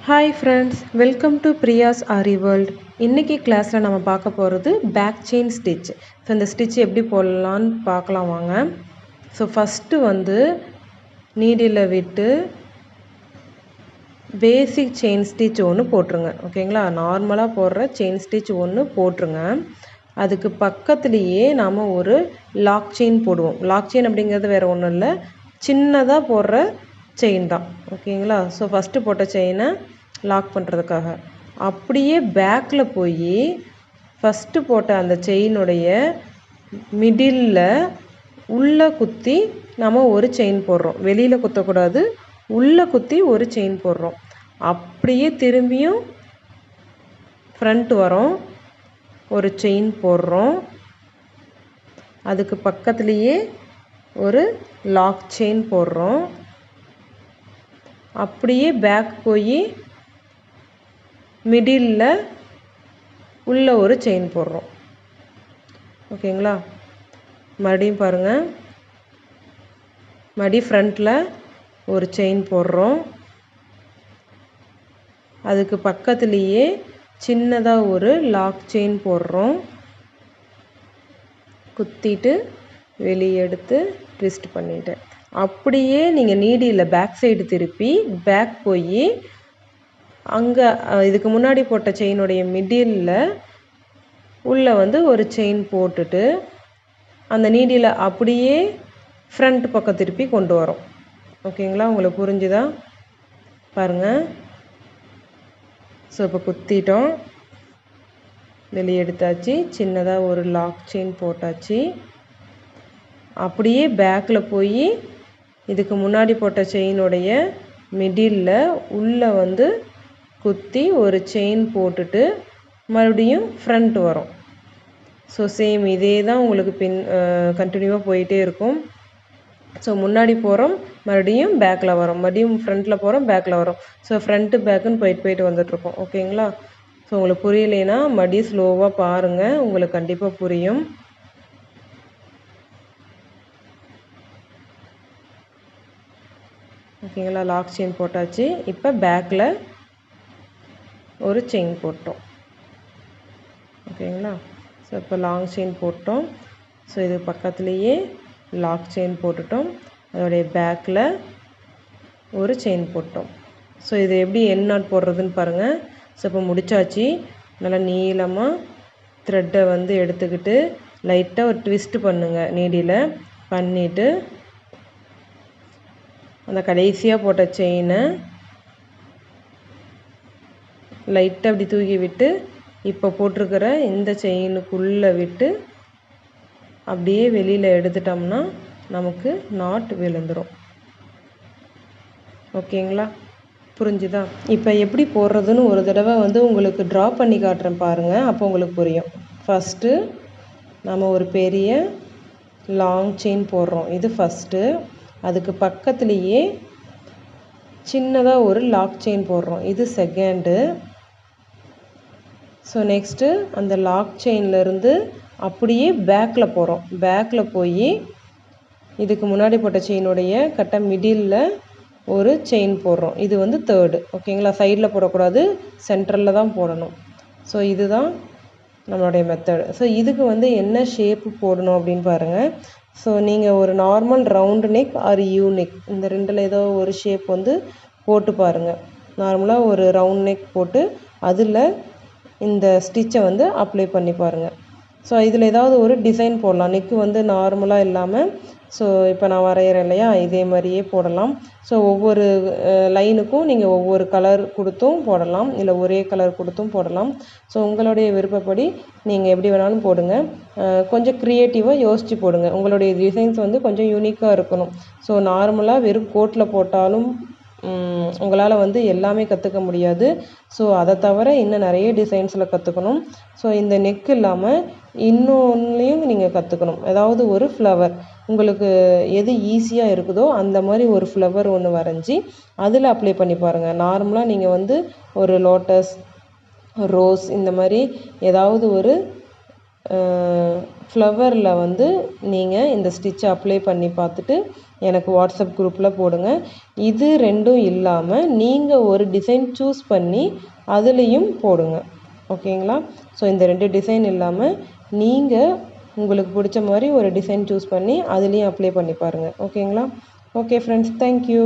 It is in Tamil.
Hi friends, welcome to Priya's Aari World. இன்னைக்கு கிளாஸில் நம்ம பார்க்க போகிறது பேக் செயின் ஸ்டிச். ஸோ இந்த ஸ்டிச் எப்படி போடலான்னு பார்க்கலாம் வாங்க. ஸோ ஃபஸ்ட்டு நீடில் விட்டு பேசிக் செயின் ஸ்டிச் ஒன்று போட்டுருங்க. ஓகேங்களா, நார்மலாக போடுற செயின் ஸ்டிச் ஒன்று போட்டுருங்க. அதுக்கு பக்கத்துலேயே நாம் ஒரு லாக் செயின் போடுவோம். லாக் செயின் அப்படிங்கிறது வேறு ஒன்றும் இல்லை, சின்னதாக போடுற செயின் தான். ஓகேங்களா, ஸோ ஃபஸ்ட்டு போட்ட செயினை லாக் பண்ணுறதுக்காக அப்படியே பேக்கில் போய் ஃபஸ்ட்டு போட்ட அந்த செயினுடைய மிடில் உள்ளே குத்தி நம்ம ஒரு செயின் போடுறோம். வெளியில் குத்தக்கூடாது, உள்ளே குத்தி ஒரு செயின் போடுறோம். அப்படியே திரும்பியும் ஃப்ரண்ட் வரோம், ஒரு செயின் போடுறோம். அதுக்கு பக்கத்துலேயே ஒரு லாக் செயின் போடுறோம். அப்படியே பேக் போய் மிடில் உள்ள ஒரு செயின் போடுறோம். ஓகேங்களா, மறுபடியும் பாருங்கள், மறுபடியும் ஃப்ரண்ட்டில் ஒரு செயின் போடுறோம். அதுக்கு பக்கத்துலேயே சின்னதாக ஒரு லாக் செயின் போடுறோம். குத்திட்டு வெளியே எடுத்து ட்விஸ்ட் பண்ணிட்டேன். அப்படியே நீங்கள் நீடியில் பேக் சைடு திருப்பி பேக் போய் அங்கே இதுக்கு முன்னாடி போட்ட செயினுடைய மிடில் உள்ளே ஒரு செயின் போட்டுட்டு அந்த நீடியில் அப்படியே ஃப்ரண்ட் பக்கம் திருப்பி கொண்டு வரோம். ஓகேங்களா, உங்களுக்கு புரிஞ்சுதா? பாருங்கள். ஸோ இப்போ குத்திட்டோம், வெளியே எடுத்தாச்சு, சின்னதாக ஒரு லாக் செயின் போட்டாச்சு. அப்படியே பேக்கில் போய் இதுக்கு முன்னாடி போட்ட செயினுடைய மிடில் உள்ளே குத்தி ஒரு செயின் போட்டுட்டு மறுபடியும் ஃப்ரண்ட் வரும். ஸோ சேம் இதே தான் உங்களுக்கு கண்டினியூவாக போயிட்டே இருக்கும். ஸோ முன்னாடி போகிறோம், மறுபடியும் பேக்கில் வரோம், மறுபடியும் ஃப்ரண்ட்டில் போகிறோம், பேக்கில் வரோம். ஸோ ஃப்ரண்ட்டு பேக்குன்னு போயிட்டு வந்துட்ருக்கோம். ஓகேங்களா, ஸோ உங்களுக்கு புரியலைன்னா மறுபடியும் ஸ்லோவாக பாருங்கள், உங்களுக்கு கண்டிப்பாக புரியும். ஓகேங்களா, லாக் செயின் போட்டாச்சு. இப்போ பேக்கில் ஒரு செயின் போட்டோம். ஓகேங்களா, ஸோ இப்போ லாங் செயின் போட்டோம். ஸோ இது பக்கத்துலேயே லாக் செயின் போட்டுட்டோம். அதோடைய பேக்கில் ஒரு செயின் போட்டோம். ஸோ இது எப்படி எண்ட் நாட் போடுறதுன்னு பாருங்கள். ஸோ இப்போ முடிச்சாச்சு. நல்லா நீளமாக த்ரெட்டை எடுத்துக்கிட்டு லைட்டாக ஒரு ட்விஸ்ட்டு பண்ணுங்கள் நீடியில். பண்ணிவிட்டு அந்த கடைசியாக போட்ட செயினை லைட்டாக அப்படி தூக்கி விட்டு இப்போ போட்டிருக்கிற இந்த செயினுக்குள்ளே விட்டு அப்படியே வெளியில் எடுத்துட்டோம்னா நமக்கு நாட் விழுந்துடும். ஓகேங்களா, புரிஞ்சுதா? இப்போ எப்படி போடுறதுன்னு ஒரு தடவை உங்களுக்கு ட்ரா பண்ணி காட்டுறேன் பாருங்கள், அப்போ உங்களுக்கு புரியும். ஃபஸ்ட்டு நம்ம ஒரு பெரிய லாங் செயின் போடுறோம், இது ஃபஸ்ட்டு. அதுக்கு பக்கத்துலேயே சின்னதாக ஒரு லாக் செயின் போடுறோம், இது செகண்டு. ஸோ நெக்ஸ்ட்டு அந்த லாக் செயின்லேருந்து அப்படியே பேக்கில் போகிறோம். பேக்கில் போய் இதுக்கு முன்னாடி போட்ட செயினுடைய கரெக்டாக மிடில் ஒரு செயின் போடுறோம், இது தேர்டு. ஓகேங்களா, சைடில் போடக்கூடாது, சென்டரில் தான் போடணும். ஸோ இதுதான் நம்மளுடைய மெத்தடு. ஸோ இதுக்கு என்ன ஷேப்பு போடணும் அப்படின்னு பாருங்கள். ஸோ நீங்கள் ஒரு normal round neck are you neck, இந்த ரெண்டில் ஏதோ ஒரு ஷேப் போட்டு பாருங்கள். நார்மலாக ஒரு ரவுண்ட் நெக் போட்டு அதில் இந்த ஸ்டிச்சை அப்ளை பண்ணி பாருங்கள். ஸோ இதில் ஏதாவது ஒரு டிசைன் போடலாம். நெக்கு நார்மலாக இல்லாமல், ஸோ இப்போ நான் வரைகிறேன் இல்லையா, இதே மாதிரியே போடலாம். ஸோ ஒவ்வொரு லைனுக்கும் நீங்கள் ஒவ்வொரு கலர் கொடுத்தும் போடலாம், இல்லை ஒரே கலர் கொடுத்தும் போடலாம். ஸோ உங்களுடைய விருப்பப்படி நீங்கள் எப்படி வேணாலும் போடுங்க. கொஞ்சம் க்ரியேட்டிவாக யோசித்து போடுங்க. உங்களுடைய டிசைன்ஸ் கொஞ்சம் யூனிக்காக இருக்கணும். ஸோ நார்மலாக வெறும் கோட்டில் போட்டாலும் உங்களால் எல்லாமே கற்றுக்க முடியாது. ஸோ அதை தவிர இன்னும் நிறைய டிசைன்ஸில் கற்றுக்கணும். ஸோ இந்த நெக் இல்லாமல் இன்னொன்றையும் நீங்கள் கற்றுக்கணும். ஏதாவது ஒரு ஃப்ளவர் உங்களுக்கு எது ஈஸியாக இருக்குதோ அந்த மாதிரி ஒரு ஃப்ளவர் ஒன்று வரைஞ்சி அதில் அப்ளை பண்ணி பாருங்கள். நார்மலாக நீங்கள் ஒரு லோட்டஸ், ரோஸ், இந்த மாதிரி ஏதாவது ஒரு ஃப்ளவரில் வந்து நீங்கள் இந்த ஸ்டிச்சை அப்ளை பண்ணி பார்த்துட்டு எனக்கு வாட்ஸ்அப் குரூப்பில் போடுங்க. இது ரெண்டும் இல்லாமல் நீங்கள் ஒரு டிசைன் சூஸ் பண்ணி அதுலேயும் போடுங்க. ஓகேங்களா? ஸோ இந்த 2 டிசைன் இல்லாமல் நீங்கள் உங்களுக்கு பிடிச்ச மாதிரி ஒரு டிசைன் சூஸ் பண்ணி அதுலேயும் அப்ளை பண்ணி பாருங்கள். ஓகேங்களா? Okay friends, thank you.